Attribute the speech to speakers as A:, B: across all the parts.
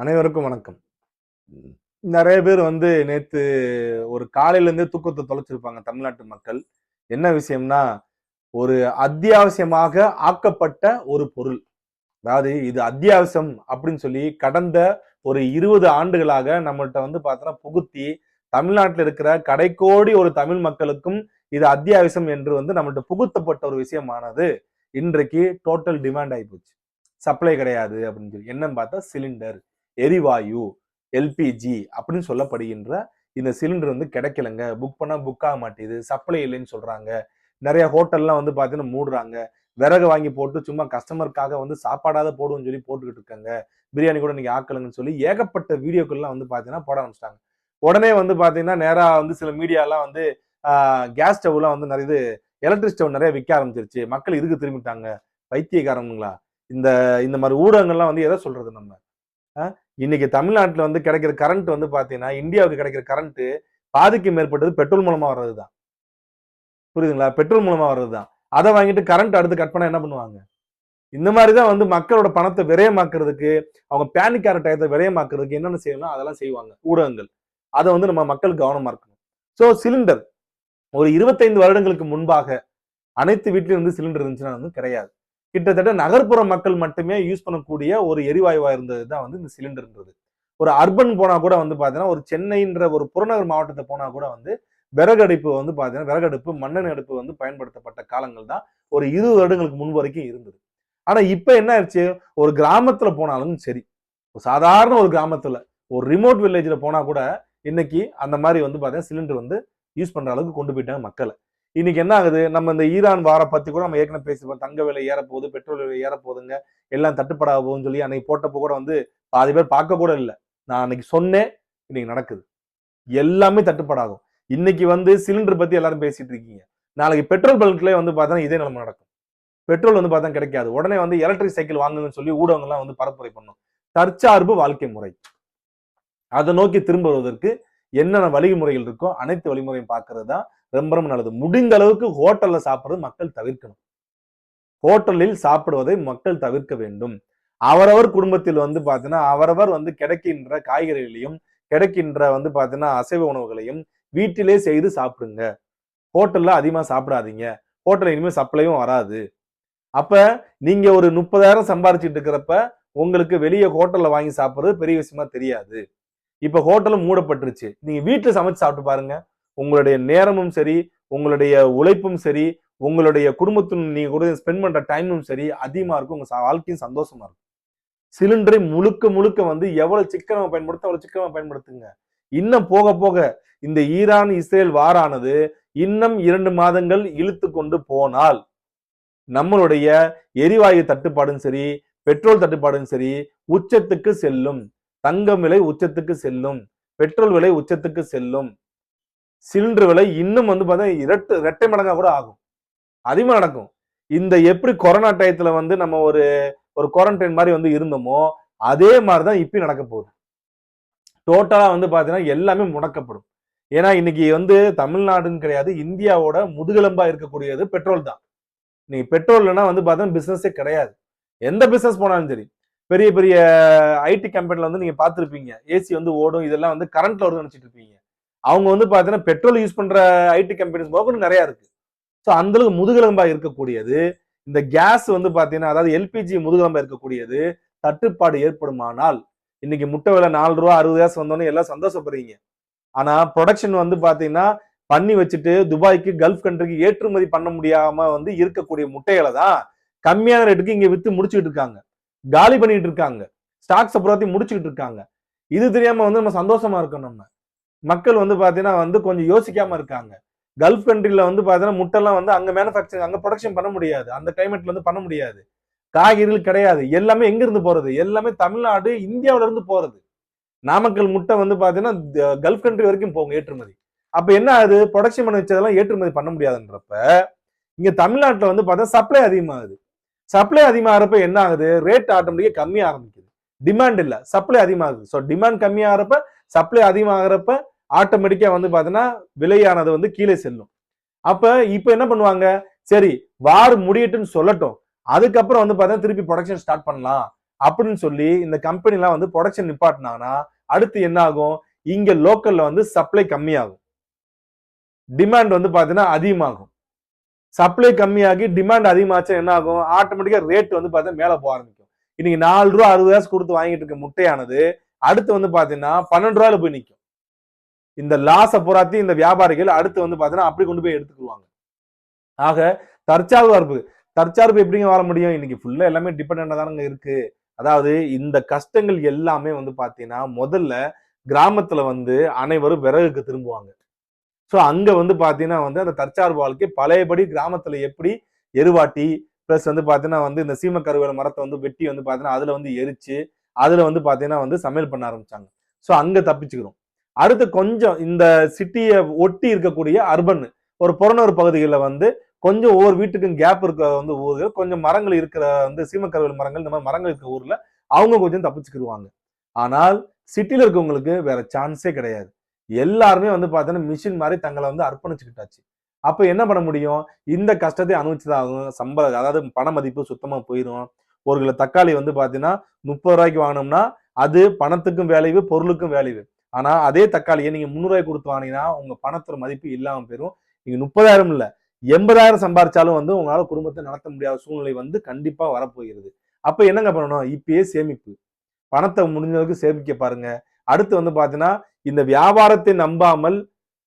A: அனைவருக்கும் வணக்கம். நிறைய பேர் நேத்து ஒரு காலையில இருந்தே தூக்கத்தை தொலைச்சிருப்பாங்க தமிழ்நாட்டு மக்கள். என்ன விஷயம்னா, ஒரு அத்தியாவசியமாக ஆக்கப்பட்ட ஒரு பொருள். அதாவது இது அத்தியாவசியம் அப்படின்னு சொல்லி கடந்த ஒரு 20 ஆண்டுகளாக நம்மள்ட்ட பார்த்தோன்னா புகுத்தி, தமிழ்நாட்டில் இருக்கிற கடைக்கோடி ஒரு தமிழ் மக்களுக்கும் இது அத்தியாவசியம் என்று நம்மள்ட்ட புகுத்தப்பட்ட ஒரு விஷயமானது இன்றைக்கு டோட்டல் டிமாண்ட் ஆயிப்போச்சு. சப்ளை கிடையாது அப்படின்னு சொல்லி. என்னன்னு பார்த்தா சிலிண்டர், எரிவாயு, எல்பிஜி அப்படின்னு சொல்லப்படுகின்ற இந்த சிலிண்டர் கிடைக்கலங்க. புக் பண்ணா புக் ஆக மாட்டேது, சப்ளை இல்லைன்னு சொல்றாங்க. நிறைய ஹோட்டல்லாம் பாத்தீங்கன்னா மூடுறாங்க. விறகு வாங்கி போட்டு சும்மா கஸ்டமருக்காக சாப்பாடாத போடுவோம்னு சொல்லி போட்டுக்கிட்டு இருக்காங்க. பிரியாணி கூட நீங்க ஆக்கலங்கன்னு சொல்லி ஏகப்பட்ட வீடியோக்கள்லாம் பாத்தீங்கன்னா போட ஆரம்பிச்சிட்டாங்க. உடனே பாத்தீங்கன்னா நேரா சில மீடியாலாம் கேஸ் ஸ்டவ்லாம் நிறைய இது எலக்ட்ரிக் ஸ்டவ் நிறைய விற்க ஆரம்பிச்சிருச்சு, மக்கள் இதுக்கு திரும்பிட்டாங்க. பைத்தியக்காரங்களா? இந்த இந்த மாதிரி ஊடகங்கள்லாம் எதை சொல்றது நம்ம? இன்னைக்கு தமிழ்நாட்டுல கிடைக்கிற கரண்ட் பாத்தீங்கன்னா, இந்தியாவுக்கு கிடைக்கிற கரண்ட் பாதிக்கு மேற்பட்டது பெட்ரோல் மூலமா வர்றதுதான். புரியுதுங்களா? பெட்ரோல் மூலமா வர்றதுதான். அதை வாங்கிட்டு கரண்ட் அடுத்து கட் பண்ணா என்ன பண்ணுவாங்க? இந்த மாதிரிதான் மக்களோட பணத்தை விரயமாக்குறதுக்கு, அவங்க பேனிக்கார டயத்தை விரயமாக்குறதுக்கு என்னென்ன செய்யணும் அதெல்லாம் செய்வாங்க ஊடகங்கள். அதை நம்ம மக்கள் கவனமா இருக்கணும். சோ சிலிண்டர் ஒரு 25 வருடங்களுக்கு முன்பாக அனைத்து வீட்லயும் சிலிண்டர் இருந்துச்சுன்னா கிடையாது. கிட்டத்தட்ட நகர்ப்புற மக்கள் மட்டுமே யூஸ் பண்ணக்கூடிய ஒரு எரிவாயுவா இருந்தது தான் இந்த சிலிண்டர்ன்றது. ஒரு அர்பன் போனா கூட பாத்தீங்கன்னா, ஒரு சென்னைன்ற ஒரு புறநகர் மாவட்டத்தை போனா கூட விறகடுப்பு பாத்தீங்கன்னா, விறகடுப்பு மண்ணெண்ணெய் அடுப்பு பயன்படுத்தப்பட்ட காலங்கள் தான் ஒரு 20 வருடங்களுக்கு முன்பு வரைக்கும் இருந்தது. ஆனா இப்ப என்ன ஆயிடுச்சு, ஒரு கிராமத்துல போனாலும் சரி, சாதாரண ஒரு கிராமத்துல ஒரு ரிமோட் வில்லேஜ்ல போனா கூட இன்னைக்கு அந்த மாதிரி பாத்தீங்கன்னா சிலிண்டர் யூஸ் பண்ற அளவுக்கு கொண்டு போயிட்டாங்க மக்களை. இன்னைக்கு என்ன ஆகுது, நம்ம இந்த ஈரான் வார பத்தி கூட நம்ம ஏற்கனவே பேசிப்போம். தங்க விலை ஏறப்போகுது, பெட்ரோல் விலை ஏறப்போகுதுங்க, எல்லாம் தட்டுப்படாக போகுதுன்னு சொல்லி அன்னைக்கு போட்டப்போ கூட பாதி பேர் பார்க்க கூட இல்லை. நான் அன்னைக்கு சொன்னேன், இன்னைக்கு நடக்குது. எல்லாமே தட்டுப்படாகும். இன்னைக்கு சிலிண்டர் பத்தி எல்லாரும் பேசிட்டு இருக்கீங்க. நாளைக்கு பெட்ரோல் பல்க்ல பார்த்தா இதே நிலைமை நடக்கும். பெட்ரோல் பார்த்தா கிடைக்காது. உடனே எலக்ட்ரிக் சைக்கிள் வாங்குங்கன்னு சொல்லி ஊடகங்கள்லாம் பரப்புரை பண்ணும். தற்சார்பு வாழ்க்கை முறை, அதை நோக்கி திரும்புவதற்கு என்னென்ன வழிமுறைகள் இருக்கோ அனைத்து வழிமுறையும் பார்க்கறது தான் ரொம்ப ரொம்ப நல்லது. முடிந்த அளவுக்கு ஹோட்டல்ல சாப்பிடுறது மக்கள் தவிர்க்கணும். ஹோட்டலில் சாப்பிடுவதை மக்கள் தவிர்க்க வேண்டும். அவரவர் குடும்பத்தில் பாத்தீங்கன்னா அவரவர் கிடைக்கின்ற காய்கறிகளையும் கிடைக்கின்ற பாத்தீங்கன்னா அசைவ உணவுகளையும் வீட்டிலே செய்து சாப்பிடுங்க. ஹோட்டல்ல அதிகமா சாப்பிடாதீங்க. ஹோட்டல் இனிமேல் சப்ளையும் வராது. அப்ப நீங்க ஒரு 30,000 சம்பாரிச்சிட்டு இருக்கிறப்ப உங்களுக்கு வெளியே ஹோட்டல்ல வாங்கி சாப்பிடுறது பெரிய விஷயமா தெரியாது. இப்ப ஹோட்டலும் மூடப்பட்டுருச்சு. நீங்க வீட்டுல சமைச்சு சாப்பிட்டு பாருங்க. உங்களுடைய நேரமும் சரி, உங்களுடைய உழைப்பும் சரி, உங்களுடைய குடும்பத்தின் நீங்க கூட ஸ்பெண்ட் பண்ற டைமும் சரி அதிகமா இருக்கும். உங்க வாழ்க்கையும் சந்தோஷமா இருக்கும். சிலிண்டரை முழுக்க முழுக்க எவ்வளவு சிக்கனமா பயன்படுத்த அவ்வளவு சிக்கனமா பயன்படுத்துங்க. இன்னும் போக போக இந்த ஈரான் இஸ்ரேல் வாரானது இன்னும் 2 மாதங்கள் இழுத்து கொண்டு போனால் நம்மளுடைய எரிவாயு தட்டுப்பாடும் சரி, பெட்ரோல் தட்டுப்பாடும் சரி உச்சத்துக்கு செல்லும். தங்கம் விலை உச்சத்துக்கு செல்லும், பெட்ரோல் விலை உச்சத்துக்கு செல்லும், சிலிண்டர் விலை இன்னும் பார்த்தா இரட்டை மடங்கா கூட ஆகும். அதிகமா நடக்கும். இந்த எப்படி கொரோனா டயத்துல நம்ம ஒரு குவாரண்டைன் மாதிரி இருந்தோமோ அதே மாதிரிதான் இப்பயும் நடக்க போகுது. டோட்டலா பாத்தீங்கன்னா எல்லாமே முடக்கப்படும். ஏன்னா இன்னைக்கு தமிழ்நாடுன்னு கிடையாது, இந்தியாவோட முதுகெலும்பா இருக்கக்கூடியது பெட்ரோல் தான். நீங்க பெட்ரோல் இல்லைன்னா பார்த்தீங்கன்னா பிசினஸே கிடையாது. எந்த பிசினஸ் போனாலும் சரி, பெரிய பெரிய ஐடி கம்பெனில நீங்க பார்த்திருப்பீங்க, ஏசி ஓடும், இதெல்லாம் கரண்ட்ல வரும்னு நினைச்சிட்டு இருப்பீங்க. அவங்க பாத்தீங்கன்னா பெட்ரோல் யூஸ் பண்ற ஐடி கம்பெனிஸ் போக நிறைய இருக்கு. ஸோ அந்த அளவுக்கு முதுகெலும்பா இருக்கக்கூடியது இந்த கேஸ் பாத்தீங்கன்னா, அதாவது எல்பிஜி முதுகெலும்பா இருக்கக்கூடியது. தட்டுப்பாடு ஏற்படுமானால் இன்னைக்கு முட்டை விலை 4 ரூபா 60 காசு வந்தோடனே எல்லாம் சந்தோஷப்படுறீங்க. ஆனா ப்ரொடக்ஷன் பாத்தீங்கன்னா பண்ணி வச்சுட்டு துபாய்க்கு கல்ஃப் கண்ட்ரிக்கு ஏற்றுமதி பண்ண முடியாம இருக்கக்கூடிய முட்டைகளை தான் கம்மியான ரேட்டுக்கு இங்க வித்து முடிச்சுட்டு இருக்காங்க, காலி பண்ணிட்டு இருக்காங்க, ஸ்டாக்ஸ் அப்புறம் முடிச்சுட்டு இருக்காங்க. இது தெரியாம நம்ம சந்தோஷமா இருக்கோம். நம்ம மக்கள் பாத்தீங்கன்னா கொஞ்சம் யோசிக்காம இருக்காங்க. கல்ஃப் கண்ட்ரில பாத்தீங்கன்னா முட்டைலாம் அங்க மேனுஃபேக்சரிங், அங்க ப்ரொடக்ஷன் பண்ண முடியாது, அந்த கிளைமேட்ல பண்ண முடியாது. காய்கறிகள் கிடையாது. எல்லாமே எங்க இருந்து போறது? எல்லாமே தமிழ்நாடு இந்தியாவில இருந்து போறது. நாமக்கல் முட்டை பாத்தீங்கன்னா கல்ஃப் கண்ட்ரி வரைக்கும் போகும் ஏற்றுமதி. அப்ப என்ன ஆகுது, ப்ரொடக்ஷன் பண்ணி வச்சதெல்லாம் ஏற்றுமதி பண்ண முடியாதுன்றப்ப இங்க தமிழ்நாட்டுல பார்த்தா சப்ளை அதிகமாகுது. சப்ளை அதிகமாகிறப்ப என்ன ஆகுது, ரேட் ஆட்டோமேட்டிக்கா கம்மியா ஆரம்பிக்குது. டிமாண்ட் இல்ல, சப்ளை அதிகமாகுது. ஸோ டிமாண்ட் கம்மியாகிறப்ப சப்ளை அதிகமாகிறப்ப ஆட்டோமேட்டிக்கா பாத்தீங்கன்னா விலையானது கீழே செல்லும். அப்ப இப்ப என்ன பண்ணுவாங்க, சரி வார் முடியட்டுன்னு சொல்லட்டும், அதுக்கப்புறம் பாத்தீங்கன்னா திருப்பி ப்ரொடக்ஷன் ஸ்டார்ட் பண்ணலாம் அப்படின்னு சொல்லி இந்த கம்பெனி எல்லாம் வந்து ப்ரொடக்ஷன் நிப்பாட்டினாங்கன்னா அடுத்து என்ன ஆகும்? இங்க லோக்கல்ல வந்து சப்ளை கம்மியாகும், டிமாண்ட் வந்து பாத்தீங்கன்னா அதிகமாகும். சப்ளை கம்மியாகி டிமாண்ட் அதிகமாச்சு என்ன ஆகும்? ஆட்டோமேட்டிக்கா ரேட் வந்து பாத்தீங்கன்னா மேல போக ஆரம்பிக்கும். இன்னைக்கு 4 ரூபா 60 காசு கொடுத்து வாங்கிட்டு இருக்க முட்டையானது அடுத்து வந்து பாத்தீங்கன்னா 12 ரூபாயில போய் நிற்கும். இந்த லாஸ புறாத்தி இந்த வியாபாரிகள் அடுத்து வந்து பாத்தீங்கன்னா அப்படி கொண்டு போய் எடுத்துக்குவாங்க. ஆக தற்சார்பு எப்படிங்க வாழ முடியும்? இன்னைக்கு ஃபுல்லா எல்லாமே டிபெண்டா தானங்க இருக்கு. அதாவது இந்த கஷ்டங்கள் எல்லாமே வந்து பாத்தீங்கன்னா முதல்ல கிராமத்துல வந்து அனைவரும் விறகுக்கு திரும்புவாங்க. சோ அங்க வந்து பாத்தீங்கன்னா வந்து அந்த தற்சார்பு வாழ்க்கை பழையபடி கிராமத்துல எப்படி எருவாட்டி பிளஸ் வந்து பாத்தீங்கன்னா வந்து இந்த சீமக்கருவேல மரத்தை வந்து வெட்டி வந்து பாத்தீங்கன்னா அதுல வந்து எரிச்சு அதுல வந்து பாத்தீங்கன்னா வந்து சமையல் பண்ண ஆரம்பிச்சாங்க. சோ அங்க தப்பிச்சுக்கிறோம். அடுத்து கொஞ்சம் இந்த சிட்டியை ஒட்டி இருக்கக்கூடிய அர்பன் ஒரு புறநகர் பகுதிகளில் வந்து கொஞ்சம் ஒவ்வொரு வீட்டுக்கும் கேப் இருக்க வந்து ஊர்கள் கொஞ்சம் மரங்கள் இருக்கிற வந்து சீமக்கருவேல் மரங்கள் இந்த மாதிரி மரங்கள் இருக்க ஊர்ல அவங்க கொஞ்சம் தப்பிச்சுக்கிடுவாங்க. ஆனால் சிட்டில இருக்கவங்களுக்கு வேற சான்ஸே கிடையாது. எல்லாருமே வந்து பாத்தீங்கன்னா மிஷின் மாதிரி தங்களை வந்து அர்ப்பணிச்சுக்கிட்டாச்சு. அப்ப என்ன பண்ண முடியும்? இந்த கஷ்டத்தை அனுபவிச்சுதான் ஆகும். சம்பளம் அதாவது பண மதிப்பு சுத்தமா போயிடும். ஒரு கிலோ தக்காளி வந்து பாத்தீங்கன்னா 30 ரூபாய்க்கு வாங்கினோம்னா அது பணத்துக்கும் வேலைவு பொருளுக்கும் வேலைவு. ஆனா அதே தக்காளியை நீங்க 300 ரூபாய் கொடுத்து வாங்கினீங்கன்னா உங்க பணத்தோட மதிப்பு இல்லாம போயிடும். நீங்க 30,000 இல்ல 80,000 சம்பாரிச்சாலும் வந்து உங்களால குடும்பத்தை நடத்த முடியாத சூழ்நிலை வந்து கண்டிப்பா வரப்போகிறது. அப்ப என்னங்க பண்ணணும்? இப்பயே சேமிப்பு, பணத்தை முடிஞ்ச அளவுக்கு சேமிக்க பாருங்க. அடுத்து வந்து பாத்தீங்கன்னா இந்த வியாபாரத்தை நம்பாமல்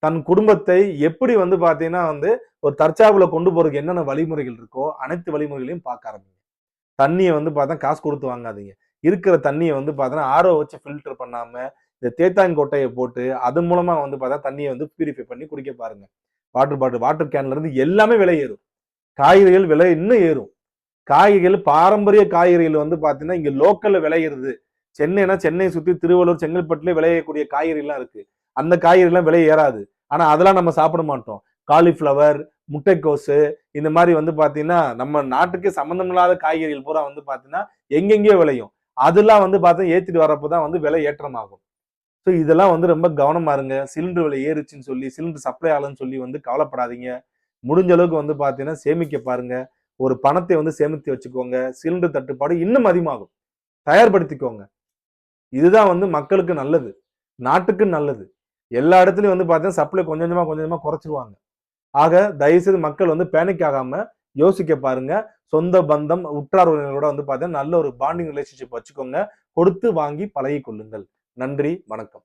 A: தன் குடும்பத்தை எப்படி வந்து பாத்தீங்கன்னா வந்து ஒரு தற்சார்புல கொண்டு போறதுக்கு என்னென்ன வழிமுறைகள் இருக்கோ அனைத்து வழிமுறைகளையும் பார்க்க ஆரம்பிங்க. தண்ணியை வந்து பார்த்தா காசு கொடுத்து வாங்காதீங்க. இருக்கிற தண்ணியை வந்து பார்த்தீங்கன்னா ஆரோ வச்சு ஃபில்டர் பண்ணாம இந்த தேத்தாங் கொட்டையை போட்டு அது மூலமா வந்து பார்த்தா தண்ணியை வந்து பியூரிஃபை பண்ணி குடிக்க பாருங்க. வாட்டர் கேன்ல இருந்து எல்லாமே விலை ஏறும். காய்கறிகள் விலை இன்னும் ஏறும். காய்கறிகள் பாரம்பரிய காய்கறிகள் வந்து பாத்தீங்கன்னா இங்க லோக்கல்ல விளையிறது. சென்னை சுத்தி திருவள்ளூர் செங்கல்பட்டுல விளையக்கூடிய காய்கறிலாம் இருக்கு. அந்த காய்கறிலாம் விலை ஏறாது. ஆனா அதெல்லாம் நம்ம சாப்பிட மாட்டோம். காலிஃபிளவர், முட்டைக்கோசு இந்த மாதிரி வந்து பாத்தீங்கன்னா நம்ம நாட்டுக்கு சம்பந்தம் இல்லாத காய்கறிகள் பூரா வந்து பாத்தீங்கன்னா எங்கெங்கயோ விளையும். அதெல்லாம் வந்து பார்த்தா ஏத்திட்டு வரப்பதான் வந்து விலை ஏற்றமாகும். ஸோ இதெல்லாம் வந்து ரொம்ப கவனமா இருங்க. சிலிண்டர் விலை ஏறுச்சுன்னு சொல்லி சிலிண்டர் சப்ளை ஆகலன்னு சொல்லி வந்து கவலைப்படாதீங்க. முடிஞ்ச அளவுக்கு வந்து பாத்தீங்கன்னா சேமிக்க பாருங்க. ஒரு பணத்தை வந்து சேமித்து வச்சுக்கோங்க. சிலிண்டர் தட்டுப்பாடு இன்னும் அதிகமாகும். தயார்படுத்திக்கோங்க. இதுதான் வந்து மக்களுக்கு நல்லது, நாட்டுக்கு நல்லது. எல்லா இடத்துலயும் வந்து பாத்தீங்கன்னா சப்ளை கொஞ்சம் கொஞ்சமா குறைச்சிருவாங்க. ஆக தயவுசெய்து மக்கள் வந்து பேனிக் ஆகாம யோசிக்க பாருங்க. சொந்த பந்தம் உற்றார் உறவினர்களோட வந்து பாத்தீங்கன்னா நல்ல ஒரு பாண்டிங் ரிலேஷன்ஷிப் வச்சுக்கோங்க. கொடுத்து வாங்கி பழகி கொள்ளுங்கள். நன்றி, வணக்கம்.